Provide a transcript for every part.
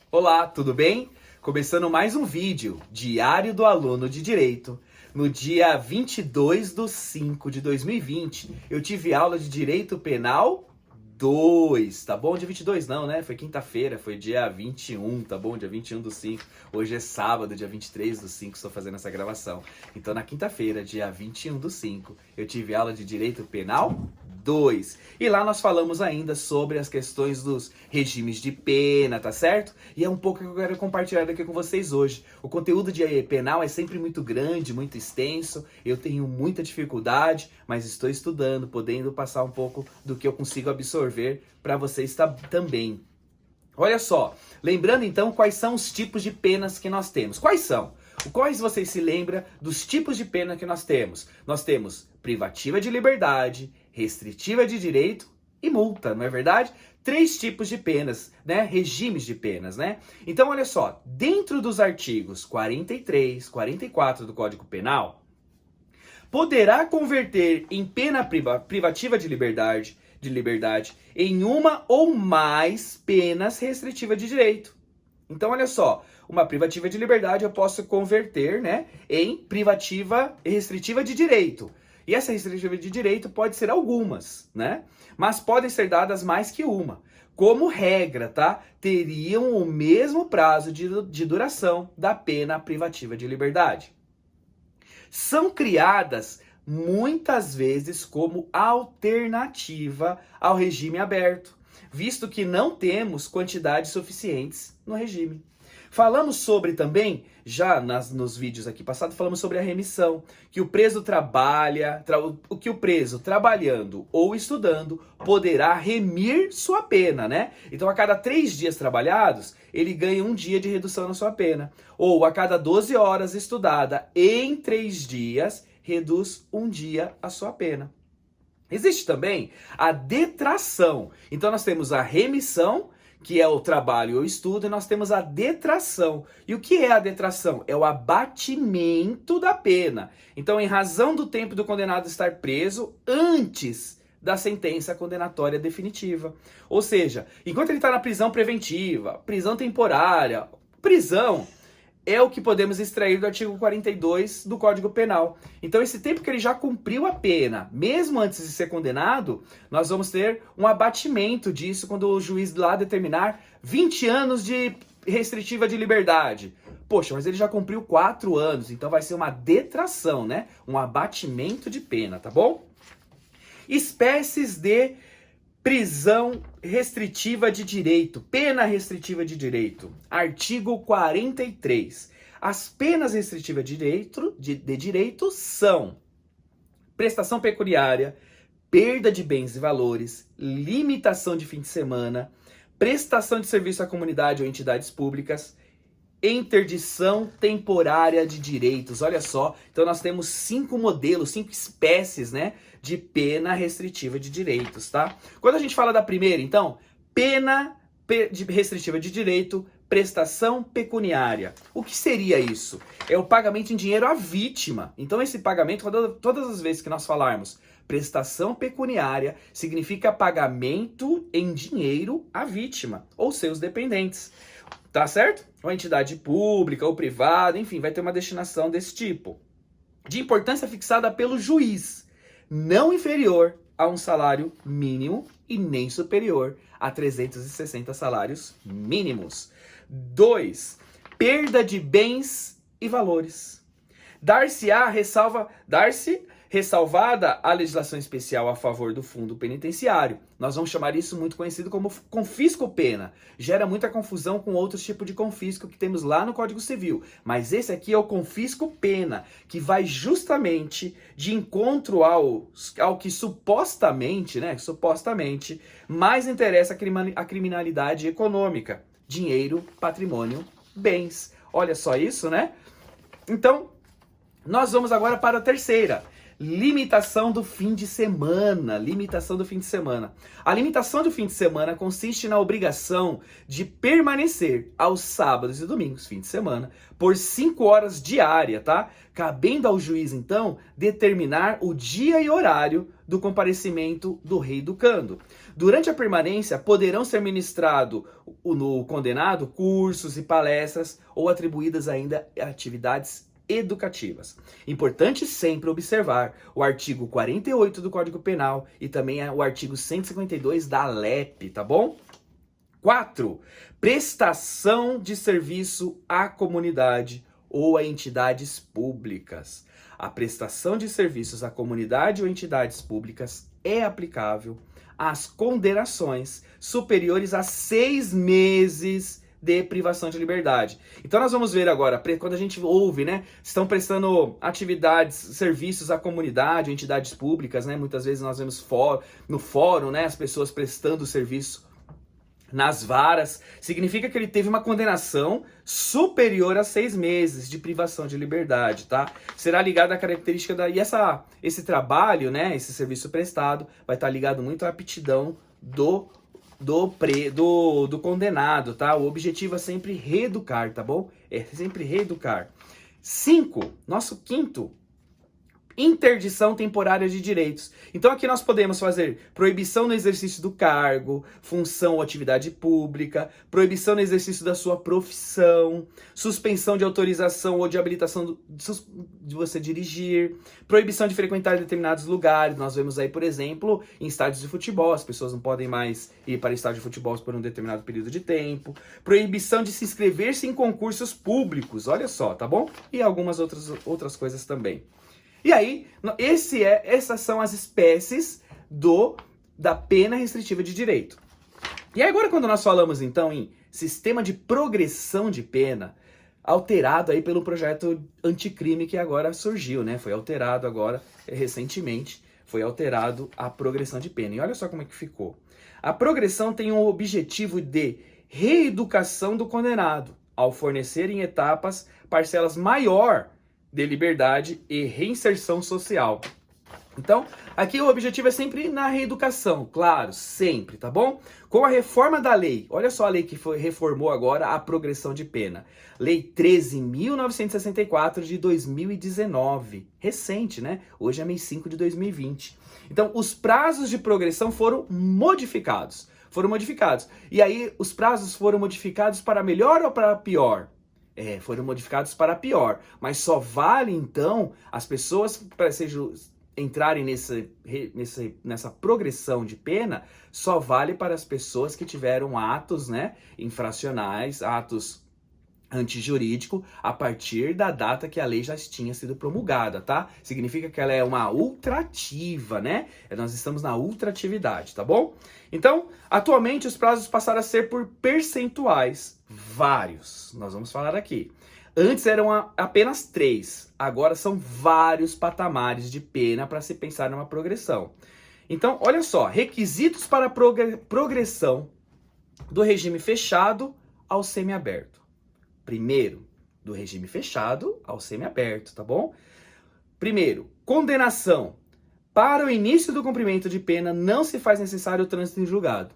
Olá, tudo bem? Começando mais um vídeo, Diário do Aluno de Direito. No dia 22 de 5 de 2020, eu tive aula de Direito Penal 2, tá bom? Dia 22 não, né? Foi quinta-feira, foi dia 21, tá bom? Dia 21 do 5. Hoje é sábado, dia 23 do 5, estou fazendo essa gravação. Então, na quinta-feira, dia 21 do 5, eu tive aula de Direito Penal 2. E lá nós falamos ainda sobre as questões dos regimes de pena, tá certo? E é um pouco que eu quero compartilhar aqui com vocês hoje. O conteúdo de penal é sempre muito grande, muito extenso. Eu tenho muita dificuldade, mas estou estudando, podendo passar um pouco do que eu consigo absorver para vocês também. Olha só, lembrando então quais são os tipos de penas que nós temos. Quais são? Quais vocês se lembram dos tipos de pena que nós temos? Nós temos privativa de liberdade, restritiva de direito e multa, não é verdade? 3 tipos de penas, né? Regimes de penas, né? Então, olha só, dentro dos artigos 43, 44 do Código Penal, poderá converter em pena privativa de liberdade em uma ou mais penas restritivas de direito. Então, olha só, uma privativa de liberdade eu posso converter, né, em privativa restritiva de direito. E essa restritiva de direito pode ser algumas, né? Mas podem ser dadas mais que uma. Como regra, tá? Teriam o mesmo prazo de duração da pena privativa de liberdade. São criadas muitas vezes como alternativa ao regime aberto, visto que não temos quantidades suficientes no regime. Falamos sobre também, já nos vídeos aqui passados, falamos sobre a remissão, que o preso trabalhando ou estudando poderá remir sua pena, né? Então, a cada 3 dias trabalhados, ele ganha 1 dia de redução na sua pena. Ou a cada 12 horas estudada em 3 dias, reduz 1 dia a sua pena. Existe também a detração. Então, nós temos a remissão, que é o trabalho ou estudo, e nós temos a detração. E o que é a detração? É o abatimento da pena. Então, em razão do tempo do condenado estar preso antes da sentença condenatória definitiva. Ou seja, enquanto ele está na prisão preventiva, prisão temporária, prisão é o que podemos extrair do artigo 42 do Código Penal. Então, esse tempo que ele já cumpriu a pena, mesmo antes de ser condenado, nós vamos ter um abatimento disso quando o juiz lá determinar 20 anos de restritiva de liberdade. Poxa, mas ele já cumpriu 4 anos, então vai ser uma detração, né? Um abatimento de pena, tá bom? Espécies de prisão restritiva de direito, pena restritiva de direito. Artigo 43. As penas restritivas de direito são prestação pecuniária, perda de bens e valores, limitação de fim de semana, prestação de serviço à comunidade ou entidades públicas, interdição temporária de direitos. Olha só, então nós temos 5 modelos, 5 espécies, né, de pena restritiva de direitos, tá? Quando a gente fala da primeira, então, pena restritiva de direito, prestação pecuniária. O que seria isso? É o pagamento em dinheiro à vítima. Então, esse pagamento, todas as vezes que nós falarmos prestação pecuniária, significa pagamento em dinheiro à vítima ou seus dependentes. Tá certo? Ou entidade pública ou privada, enfim, vai ter uma destinação desse tipo. De importância fixada pelo juiz, não inferior a um salário mínimo e nem superior a 360 salários mínimos. 2. Perda de bens e valores. Ressalvada a legislação especial a favor do fundo penitenciário. Nós vamos chamar isso muito conhecido como confisco-pena. Gera muita confusão com outros tipos de confisco que temos lá no Código Civil. Mas esse aqui é o confisco-pena, que vai justamente de encontro ao que supostamente, mais interessa a criminalidade econômica. Dinheiro, patrimônio, bens. Olha só isso, né? Então, nós vamos agora para a terceira. Limitação do fim de semana. Limitação do fim de semana. A limitação do fim de semana consiste na obrigação de permanecer aos sábados e domingos, fim de semana, por 5 horas diárias, tá? Cabendo ao juiz, então, determinar o dia e horário do comparecimento do rei educando. Durante a permanência, poderão ser ministrados no condenado cursos e palestras ou atribuídas ainda a atividades educativas. Importante sempre observar o artigo 48 do Código Penal e também o artigo 152 da LEP, tá bom? 4. Prestação de serviço à comunidade ou a entidades públicas. A prestação de serviços à comunidade ou entidades públicas é aplicável às condenações superiores a 6 meses de privação de liberdade. Então nós vamos ver agora, quando a gente ouve, né, estão prestando atividades, serviços à comunidade, entidades públicas, né, muitas vezes nós vemos no fórum, né, as pessoas prestando serviço nas varas, significa que ele teve uma condenação superior a 6 meses de privação de liberdade, tá? Será ligado à característica e esse trabalho, né, esse serviço prestado, vai estar ligado muito à aptidão do condenado, tá? O objetivo é sempre reeducar, tá bom? É sempre reeducar. 5, nosso quinto, interdição temporária de direitos. Então aqui nós podemos fazer proibição no exercício do cargo, função ou atividade pública, proibição no exercício da sua profissão, suspensão de autorização ou de habilitação de você dirigir, proibição de frequentar determinados lugares. Nós vemos aí, por exemplo, em estádios de futebol, as pessoas não podem mais ir para estádio de futebol por um determinado período de tempo, proibição de se inscrever-se em concursos públicos, olha só, tá bom? E algumas outras coisas também. E aí, essas são as espécies da pena restritiva de direito. E agora, quando nós falamos, então, em sistema de progressão de pena, alterado aí pelo projeto anticrime que agora surgiu, né? Foi alterado agora, recentemente, foi alterado a progressão de pena. E olha só como é que ficou. A progressão tem o objetivo de reeducação do condenado, ao fornecer em etapas parcelas maior de liberdade e reinserção social. Então, aqui o objetivo é sempre na reeducação, claro, sempre, tá bom? Com a reforma da lei, olha só a lei que reformou agora a progressão de pena. Lei 13.964 de 2019, recente, né? Hoje é mês 5 de 2020. Então, os prazos de progressão foram modificados. E aí, os prazos foram modificados para melhor ou para pior? Foram modificados para pior, mas só vale então as pessoas para entrarem nessa progressão de pena, só vale para as pessoas que tiveram atos, né, infracionais, atos antijurídico a partir da data que a lei já tinha sido promulgada, tá? Significa que ela é uma ultrativa, né? Nós estamos na ultratividade, tá bom? Então, atualmente os prazos passaram a ser por percentuais, vários. Nós vamos falar aqui. Antes eram apenas 3, agora são vários patamares de pena para se pensar numa progressão. Então, olha só, requisitos para progressão do regime fechado ao semiaberto. Primeiro, do regime fechado ao semiaberto, tá bom? Primeiro, condenação. Para o início do cumprimento de pena, não se faz necessário o trânsito em julgado.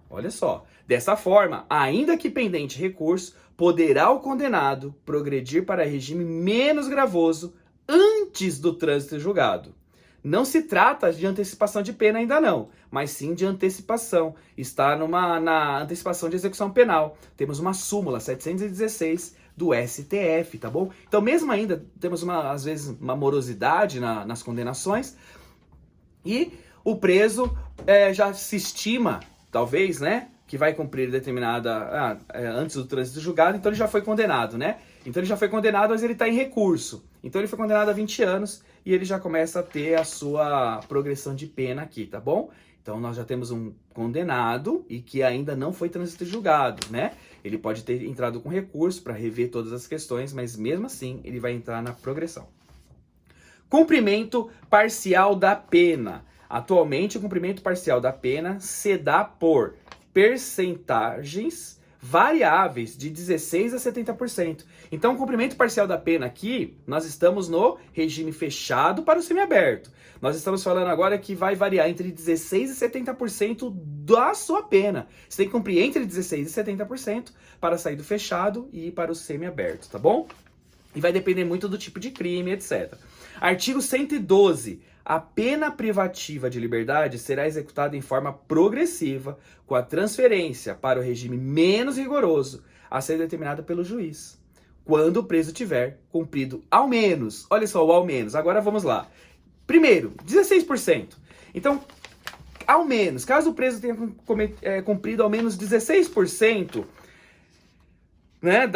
Olha só, dessa forma, ainda que pendente recurso, poderá o condenado progredir para regime menos gravoso antes do trânsito em julgado. Não se trata de antecipação de pena ainda não, mas sim de antecipação. Está na antecipação de execução penal. Temos uma súmula 716 do STF, tá bom? Então, mesmo ainda, temos às vezes uma morosidade nas condenações e o preso já se estima, talvez, né, que vai cumprir determinada, antes do trânsito julgado, então ele já foi condenado, né? Então ele já foi condenado, mas ele está em recurso. Então ele foi condenado a 20 anos e ele já começa a ter a sua progressão de pena aqui, tá bom? Então nós já temos um condenado e que ainda não foi trânsito julgado, né? Ele pode ter entrado com recurso para rever todas as questões, mas mesmo assim ele vai entrar na progressão. Cumprimento parcial da pena. Atualmente o cumprimento parcial da pena se dá por percentagens variáveis de 16% a 70%. Então, o cumprimento parcial da pena aqui, nós estamos no regime fechado para o semiaberto. Nós estamos falando agora que vai variar entre 16% e 70% da sua pena. Você tem que cumprir entre 16% e 70% para sair do fechado e ir para o semiaberto, tá bom? E vai depender muito do tipo de crime, etc. Artigo 112. A pena privativa de liberdade será executada em forma progressiva, com a transferência para o regime menos rigoroso a ser determinada pelo juiz, quando o preso tiver cumprido ao menos, olha só o ao menos, agora vamos lá. Primeiro, 16%. Então, ao menos, caso o preso tenha cumprido ao menos 16%, né,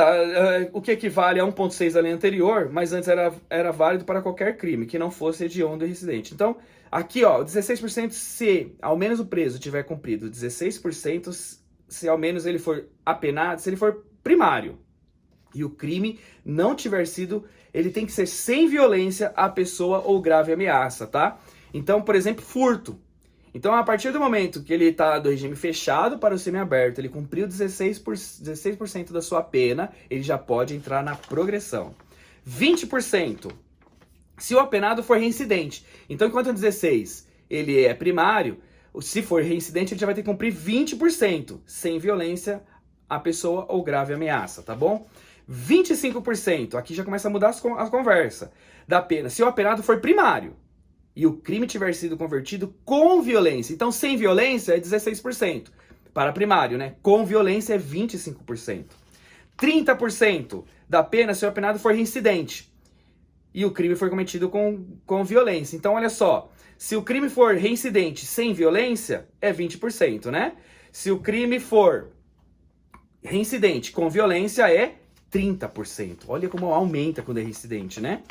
o que equivale a 1,6 da lei anterior, mas antes era válido para qualquer crime, que não fosse hediondo e residente. Então, aqui, ó, 16% se ao menos o preso tiver cumprido 16%, se ao menos ele for apenado, se ele for primário, e o crime não tiver sido, ele tem que ser sem violência à pessoa ou grave ameaça, tá? Então, por exemplo, furto. Então, a partir do momento que ele está do regime fechado para o semiaberto, ele cumpriu 16% da sua pena, ele já pode entrar na progressão. 20%, se o apenado for reincidente. Então, enquanto o 16% ele é primário, se for reincidente, ele já vai ter que cumprir 20%, sem violência à pessoa ou grave ameaça, tá bom? 25%, aqui já começa a mudar a conversa, da pena. Se o apenado for primário, e o crime tiver sido convertido com violência. Então, sem violência é 16%. Para primário, né? Com violência é 25%. 30% da pena se o apenado for reincidente. E o crime for cometido com violência. Então, olha só. Se o crime for reincidente sem violência, é 20%, né? Se o crime for reincidente com violência, é 30%. Olha como aumenta quando é reincidente, né?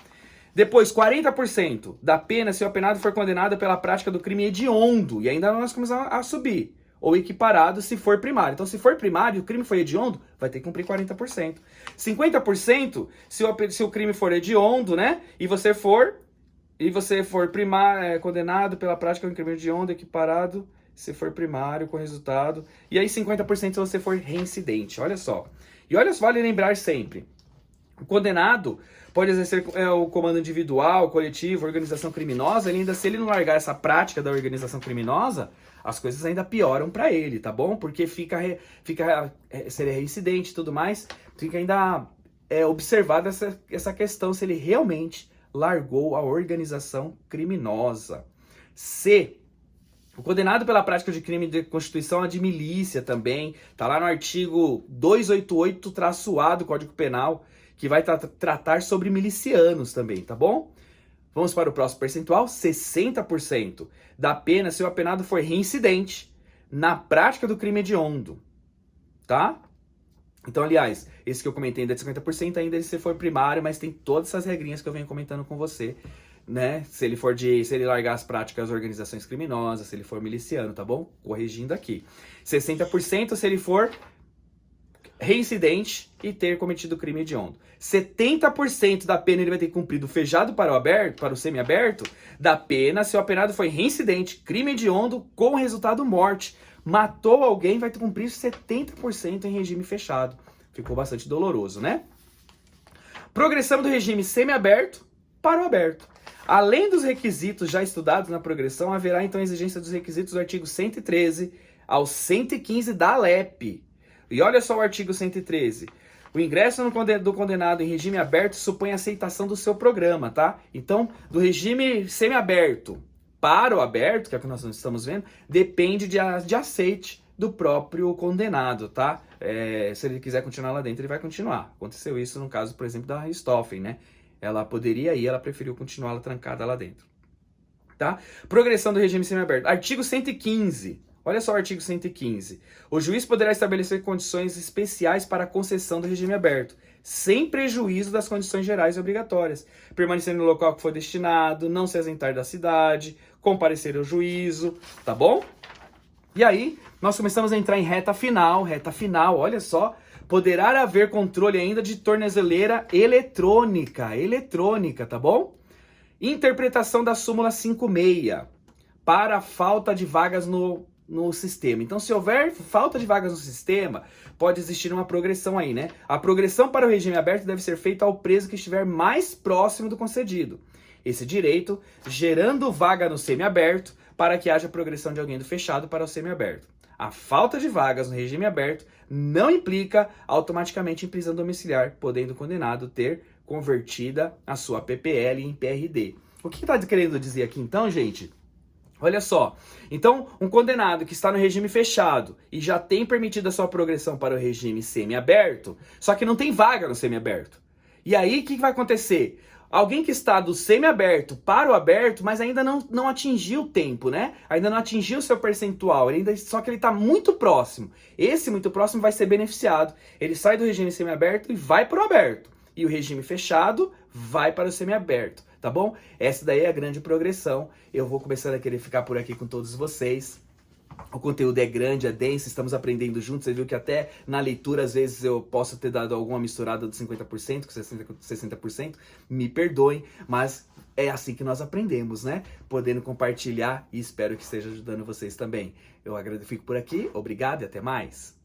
Depois, 40% da pena se o apenado for condenado pela prática do crime hediondo. E ainda nós começamos a subir. Ou equiparado se for primário. Então, se for primário e o crime foi hediondo, vai ter que cumprir 40%. 50% se o crime for hediondo, né? E você for condenado pela prática do crime hediondo, equiparado se for primário com resultado. E aí 50% se você for reincidente. Olha só. E olha só, vale lembrar sempre. O condenado pode exercer o comando individual, coletivo, organização criminosa, ainda se ele não largar essa prática da organização criminosa, as coisas ainda pioram para ele, tá bom? Porque se ele é reincidente e tudo mais, fica ainda observada essa questão, se ele realmente largou a organização criminosa. C. O condenado pela prática de crime de constituição de milícia também, tá lá no artigo 288-A do Código Penal, que vai tratar sobre milicianos também, tá bom? Vamos para o próximo percentual, 60% da pena se o apenado for reincidente na prática do crime hediondo, tá? Então, aliás, esse que eu comentei ainda de 50% ainda se for primário, mas tem todas essas regrinhas que eu venho comentando com você, né? Se ele largar as práticas das organizações criminosas, se ele for miliciano, tá bom? Corrigindo aqui. 60% se ele for reincidente e ter cometido crime hediondo. 70% da pena ele vai ter cumprido fechado para o semiaberto, da pena se o apenado foi reincidente, crime hediondo com resultado morte. Matou alguém, vai ter que cumprir 70% em regime fechado. Ficou bastante doloroso, né? Progressão do regime semiaberto para o aberto. Além dos requisitos já estudados na progressão, haverá então exigência dos requisitos do artigo 113 ao 115 da LEP. E olha só o artigo 113. O ingresso do condenado em regime aberto supõe aceitação do seu programa, tá? Então, do regime semiaberto para o aberto, que é o que nós estamos vendo, depende de aceite do próprio condenado, tá? Se ele quiser continuar lá dentro, ele vai continuar. Aconteceu isso no caso, por exemplo, da Richthofen, né? Ela poderia ir, ela preferiu continuar trancada lá dentro, tá? Progressão do regime semiaberto. Artigo 115. Olha só o artigo 115. O juiz poderá estabelecer condições especiais para a concessão do regime aberto, sem prejuízo das condições gerais e obrigatórias. Permanecer no local que foi destinado, não se ausentar da cidade, comparecer ao juízo, tá bom? E aí, nós começamos a entrar em reta final, olha só. Poderá haver controle ainda de tornozeleira eletrônica, tá bom? Interpretação da súmula 56 para a falta de vagas no sistema. Então, se houver falta de vagas no sistema, pode existir uma progressão aí, né? A progressão para o regime aberto deve ser feita ao preso que estiver mais próximo do concedido. Esse direito, gerando vaga no semiaberto, para que haja progressão de alguém do fechado para o semiaberto. A falta de vagas no regime aberto não implica automaticamente em prisão domiciliar, podendo o condenado ter convertida a sua PPL em PRD. O que está querendo dizer aqui então, gente? Olha só, então um condenado que está no regime fechado e já tem permitido a sua progressão para o regime semiaberto, só que não tem vaga no semiaberto. E aí o que vai acontecer? Alguém que está do semiaberto para o aberto, mas ainda não atingiu o tempo, né? Ainda não atingiu o seu percentual, só que ele está muito próximo. Esse muito próximo vai ser beneficiado. Ele sai do regime semiaberto e vai para o aberto. E o regime fechado vai para o semiaberto, tá bom? Essa daí é a grande progressão. Eu vou começando a querer ficar por aqui com todos vocês. O conteúdo é grande, é denso, estamos aprendendo juntos. Você viu que até na leitura, às vezes, eu posso ter dado alguma misturada de 50% com 60%. Me perdoem, mas é assim que nós aprendemos, né? Podendo compartilhar e espero que esteja ajudando vocês também. Eu fico por aqui, obrigado e até mais.